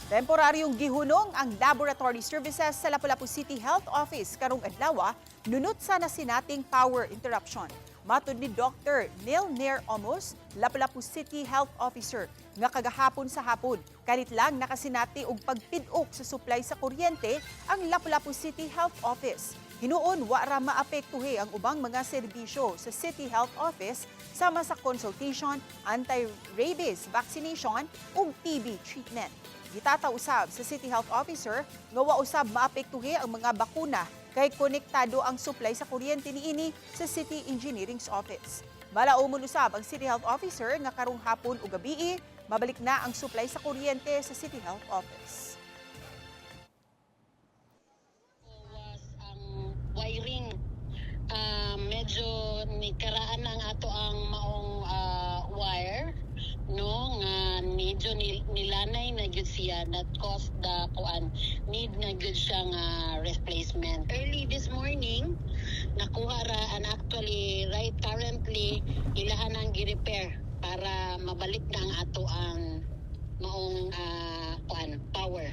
Temporaryong gihunong ang laboratory services sa Lapu-Lapu City Health Office karong adlaw nunot sa nasinating power interruption. Matud ni Dr. Neil Nair Omos, Lapu-Lapu City Health Officer, nga kagahapon sa hapon, kalit lang nakasinati og pagpidok sa supply sa kuryente ang Lapu-Lapu City Health Office. Hinuon wa ra maapektuhe ang ubang mga serbisyo sa City Health Office sama sa consultation, anti-rabies vaccination ug TB treatment. Gitata usab sa City Health Officer nga wa usab maapektuhe ang mga bakuna kay konektado ang supply sa kuryente niini sa City Engineering's Office. Malaumon usab ang City Health Officer nga karong hapon ug gabii mabalik na ang supply sa kuryente sa City Health Office. Wiring medyo nikaraan ang ato ang maong wire no nga medyo nilanay na gyud siya that caused the need na gyud siya nga replacement. Early this morning nakuha ra and actually right currently ilahan ang gi-repair para mabalik na ang ato ang maong power.